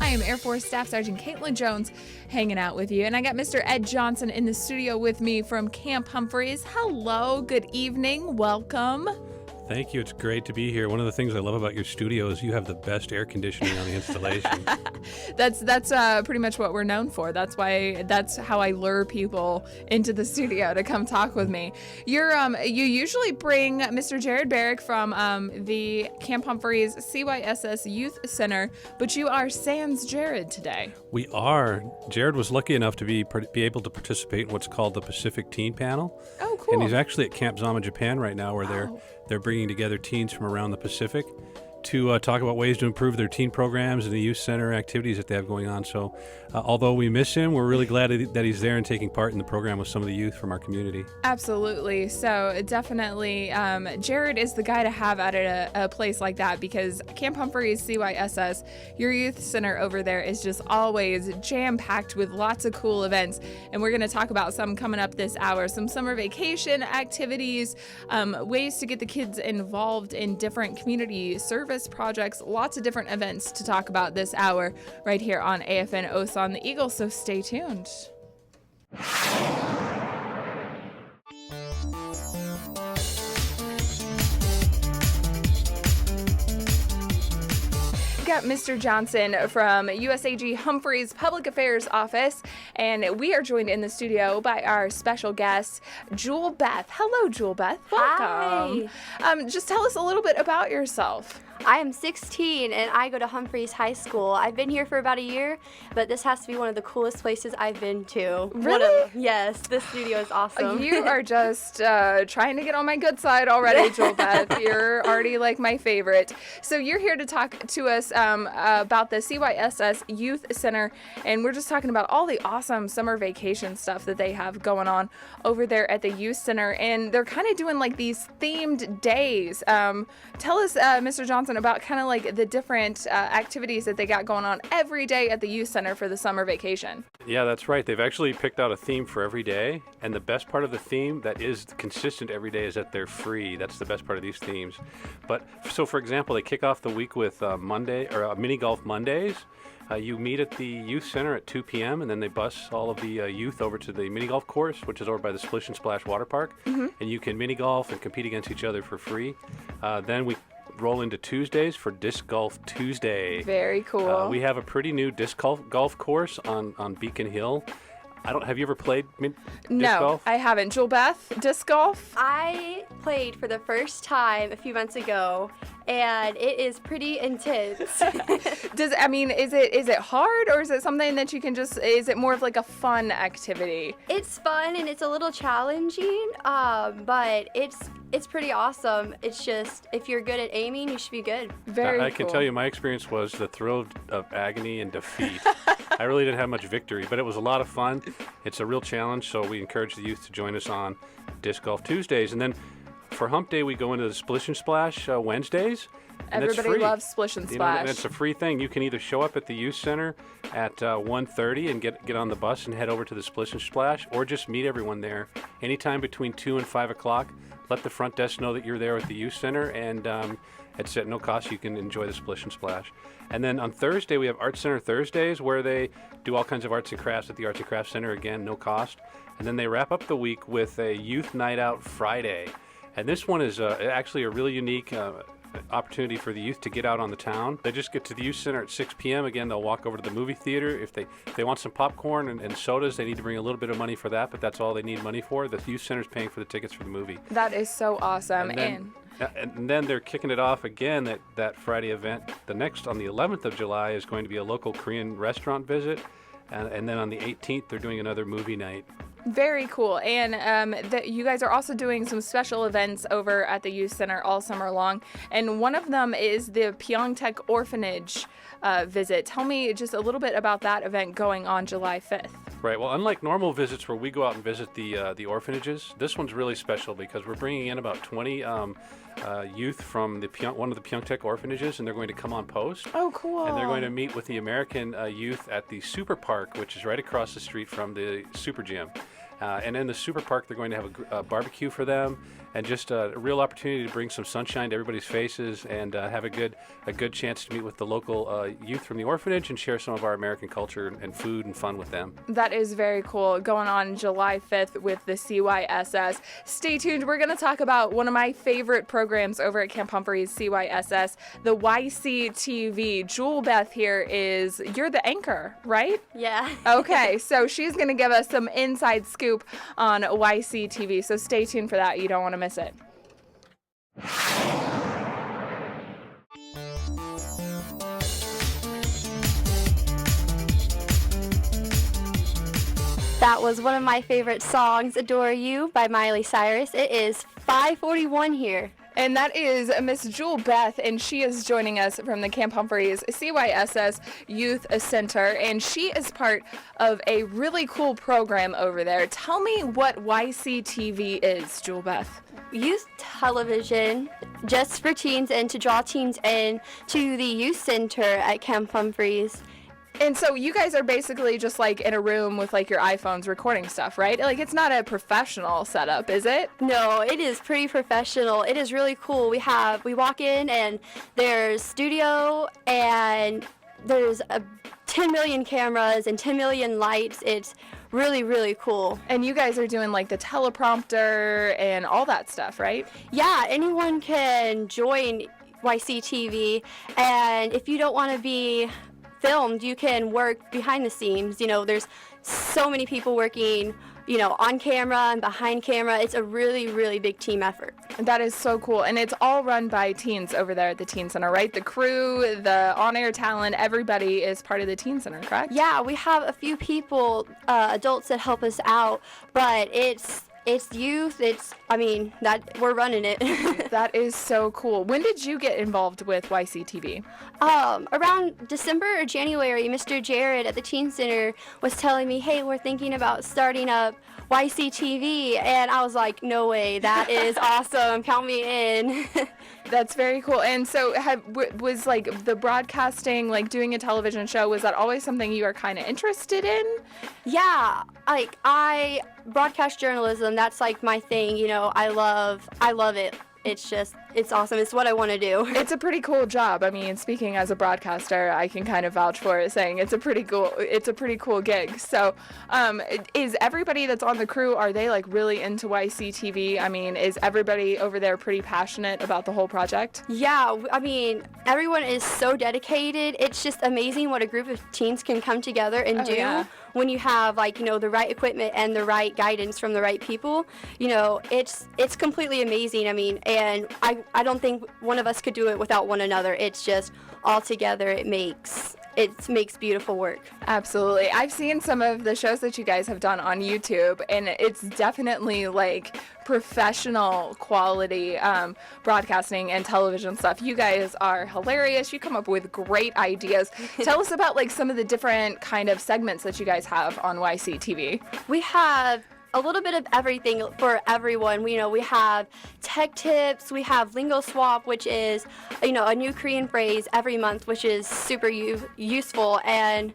I am Air Force Staff Sergeant Caitlin Jones hanging out with you. And I got Mr. Ed Johnson in the studio with me from Camp Humphreys. Hello, good evening, welcome. Thank you. It's great to be here. One of the things I love about your studio is you have the best air conditioning on the installation. That's pretty much what we're known for. That's how I lure people into the studio to come talk with me. You usually bring Mr. Jared Barrick from the Camp Humphreys CYSS Youth Center, but you are sans Jared today. We are. Jared was lucky enough to be able to participate in what's called the Pacific Teen Panel. Oh, cool. And he's actually at Camp Zama, Japan right now, where they're bringing together teens from around the Pacific to talk about ways to improve their teen programs and the youth center activities that they have going on. So although we miss him, we're really glad that he's there and taking part in the program with some of the youth from our community. Absolutely. So definitely, Jared is the guy to have at a place like that, because Camp Humphreys CYSS, your youth center over there, is just always jam-packed with lots of cool events. And we're going to talk about some coming up this hour, some summer vacation activities, ways to get the kids involved in different community service projects, lots of different events to talk about this hour right here on AFN Osan the Eagle, so stay tuned. Got Mr. Johnson from USAG Humphreys Public Affairs Office, and we are joined in the studio by our special guest, Jewel Beth. Hello, Jewel Beth. Welcome. Hi. Just tell us a little bit about yourself. I am 16 and I go to Humphreys High School. I've been here for about a year, but this has to be one of the coolest places I've been to. Really? Yes, this studio is awesome. You are just trying to get on my good side already, Jewel Beth. You're already like my favorite. So you're here to talk to us about the CYSS Youth Center, and we're just talking about all the awesome summer vacation stuff that they have going on over there at the Youth Center, and they're kind of doing like these themed days. Tell us, Mr. Johnson, about kind of like the different activities that they got going on every day at the Youth Center for the summer vacation. Yeah, that's right. They've actually picked out a theme for every day, and the best part of the theme that is consistent every day is that they're free. That's the best part of these themes. But so, for example, they kick off the week with mini golf Mondays. You meet at the Youth Center at 2 p.m. and then they bus all of the youth over to the mini golf course, which is over by the Splish and Splash Water Park, and you can mini golf and compete against each other for free. Then we roll into Tuesdays for Disc Golf Tuesday. Very cool. We have a pretty new disc golf course on Beacon Hill. Have you ever played disc golf? No, I haven't. Jewel Beth, disc golf? I played for the first time a few months ago, and it is pretty intense. Is it hard, or is it something that you can is it more of like a fun activity? It's fun and it's a little challenging, but it's pretty awesome. It's just, if you're good at aiming, you should be good. I can tell you my experience was the thrill of agony and defeat. I really didn't have much victory, but it was a lot of fun. It's a real challenge, so we encourage the youth to join us on Disc Golf Tuesdays. And then for Hump Day, we go into the Splish and Splash Wednesdays. And everybody loves Splish and Splash. And it's a free thing. You can either show up at the Youth Center at 1:30 and get on the bus and head over to the Splish and Splash, or just meet everyone there anytime between 2 and 5 o'clock. Let the front desk know that you're there at the Youth Center, and it's at no cost. You can enjoy the Splish and Splash. And then on Thursday, we have Art Center Thursdays, where they do all kinds of arts and crafts at the Arts and Crafts Center, again, no cost. And then they wrap up the week with a Youth Night Out Friday. And this one is actually a really unique opportunity for the youth to get out on the town. They just get to the Youth Center at 6 p.m. Again, they'll walk over to the movie theater. If they want some popcorn and sodas, they need to bring a little bit of money for that, but that's all they need money for. The Youth Center's paying for the tickets for the movie. That is so awesome. And then they're kicking it off again, that Friday event. The next, on the 11th of July, is going to be a local Korean restaurant visit. And then on the 18th, they're doing another movie night. Very cool. And you guys are also doing some special events over at the Youth Center all summer long. And one of them is the Pyeongtaek Orphanage visit. Tell me just a little bit about that event going on July 5th. Right. Well, unlike normal visits where we go out and visit the orphanages, this one's really special because we're bringing in about 20 youth from one of the Pyeongtaek orphanages, and they're going to come on post. Oh, cool. And they're going to meet with the American youth at the Super Park, which is right across the street from the Super Gym. And in the Super Park, they're going to have a barbecue for them, and just a real opportunity to bring some sunshine to everybody's faces and have a good chance to meet with the local youth from the orphanage and share some of our American culture and food and fun with them. That is very cool. Going on July 5th with the CYSS. Stay tuned. We're going to talk about one of my favorite programs over at Camp Humphreys, CYSS, the YCTV. Jewel Beth here you're the anchor, right? Yeah. Okay, so she's going to give us some inside scoop on YCTV. So stay tuned for that. You don't want to miss it. That was one of my favorite songs, Adore You by Miley Cyrus. It is 5:41 here. And that is Miss Jewel Beth, and she is joining us from the Camp Humphreys CYSS Youth Center, and she is part of a really cool program over there. Tell me what YCTV is, Jewel Beth. Youth television just for teens and to draw teens in to the youth center at Camp Humphreys. And so you guys are basically just like in a room with like your iPhones recording stuff, right? Like it's not a professional setup, is it? No, it is pretty professional. It is really cool. We walk in and there's studio and there's 10 million cameras and 10 million lights. It's really, really cool. And you guys are doing like the teleprompter and all that stuff, right? Yeah, anyone can join YCTV, and if you don't want to be filmed, you can work behind the scenes. There's so many people working, on camera and behind camera. It's a really, really big team effort. That is so cool. And it's all run by teens over there at the Teen Center, right? The crew, the on-air talent, everybody is part of the Teen Center, correct? Yeah, we have a few people, adults that help us out, but it's youth. That we're running it. That is so cool. When did you get involved with YCTV? Around December or January, Mr. Jared at the Teen Center was telling me, hey, we're thinking about starting up YCTV, and I was like, no way, that is awesome, count me in. That's very cool. And so was like the broadcasting, like doing a television show, was that always something you were kind of interested in? Yeah, I broadcast journalism, that's like my thing, I love it. It's awesome. It's what I want to do. It's a pretty cool job. I mean, speaking as a broadcaster, I can kind of vouch for it, saying it's a pretty cool gig. So, is everybody that's on the crew, are they like really into YCTV? I mean, is everybody over there pretty passionate about the whole project? Yeah, everyone is so dedicated. It's just amazing what a group of teens can come together and do. Yeah. When you have the right equipment and the right guidance from the right people, it's completely amazing. And I don't think one of us could do it without one another. It's just all together. It makes beautiful work. Absolutely. I've seen some of the shows that you guys have done on YouTube, and it's definitely like professional quality broadcasting and television stuff. You guys are hilarious. You come up with great ideas. Tell us about like some of the different kind of segments that you guys have on YCTV. We have a little bit of everything for everyone. We have tech tips, we have lingo swap, which is a new Korean phrase every month, which is super useful. And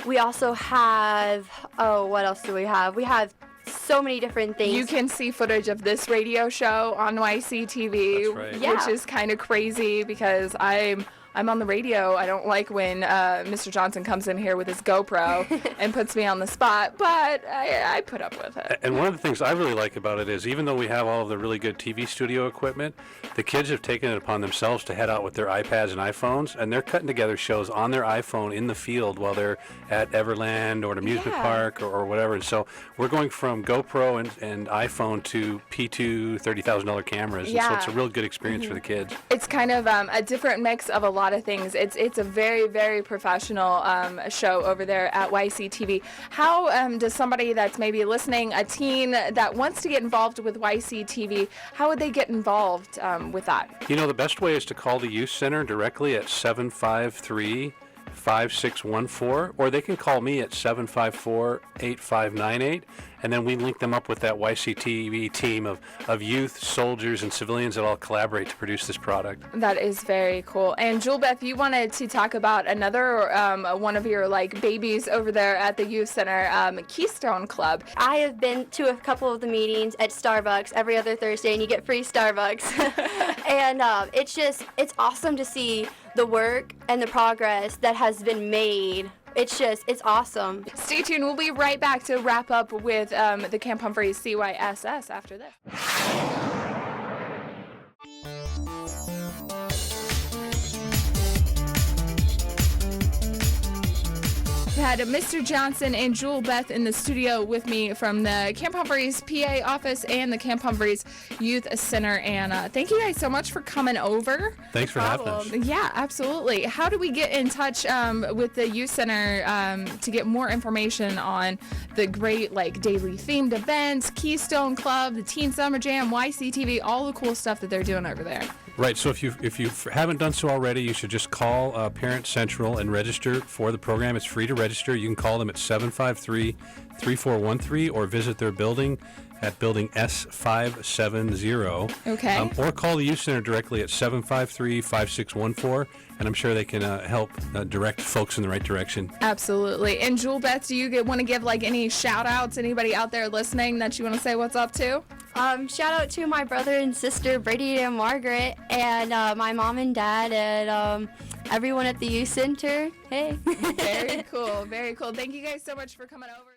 we also have, what else do we have? We have so many different things. You can see footage of this radio show on YCTV, right. Which is kind of crazy because I'm on the radio. I don't like when Mr. Johnson comes in here with his GoPro and puts me on the spot, but I put up with it. And one of the things I really like about it is even though we have all of the really good TV studio equipment, the kids have taken it upon themselves to head out with their iPads and iPhones, and they're cutting together shows on their iPhone in the field while they're at Everland or an amusement park or whatever. And so we're going from GoPro and iPhone to P2 $30,000 cameras. And so it's a real good experience for the kids. It's kind of a different mix of a lot of things. It's a very, very professional show over there at YCTV. How does somebody that's maybe listening, a teen that wants to get involved with YCTV, how would they get involved with that? The best way is to call the Youth Center directly at 753-5614, or they can call me at 754-8598, and then we link them up with that YCTV team of youth, soldiers, and civilians that all collaborate to produce this product. That is very cool. And Jewel Beth, you wanted to talk about another one of your babies over there at the youth center, Keystone Club. I have been to a couple of the meetings at Starbucks every other Thursday, and you get free Starbucks. And it's awesome to see the work and the progress that has been made. It's awesome. Stay tuned. We'll be right back to wrap up with the Camp Humphreys CYSS after this. Had Mr. Johnson and Jewel Beth in the studio with me from the Camp Humphreys PA office and the Camp Humphreys Youth Center. And thank you guys so much for coming over. Thanks for having us. Yeah, absolutely. How do we get in touch with the Youth Center to get more information on the great daily themed events, Keystone Club, the Teen Summer Jam, YCTV, all the cool stuff that they're doing over there? Right, so if you haven't done so already, you should just call Parent Central and register for the program. It's free to register. You can call them at 753-3413 or visit their building at building S570. Okay. Or call the Youth Center directly at 753-5614, and I'm sure they can help direct folks in the right direction. Absolutely. And Jewel Beth, do you want to give any shout outs, anybody out there listening that you want to say what's up to? Shout out to my brother and sister, Brady and Margaret, and my mom and dad, and everyone at the youth center. Hey. Very cool. Very cool. Thank you guys so much for coming over.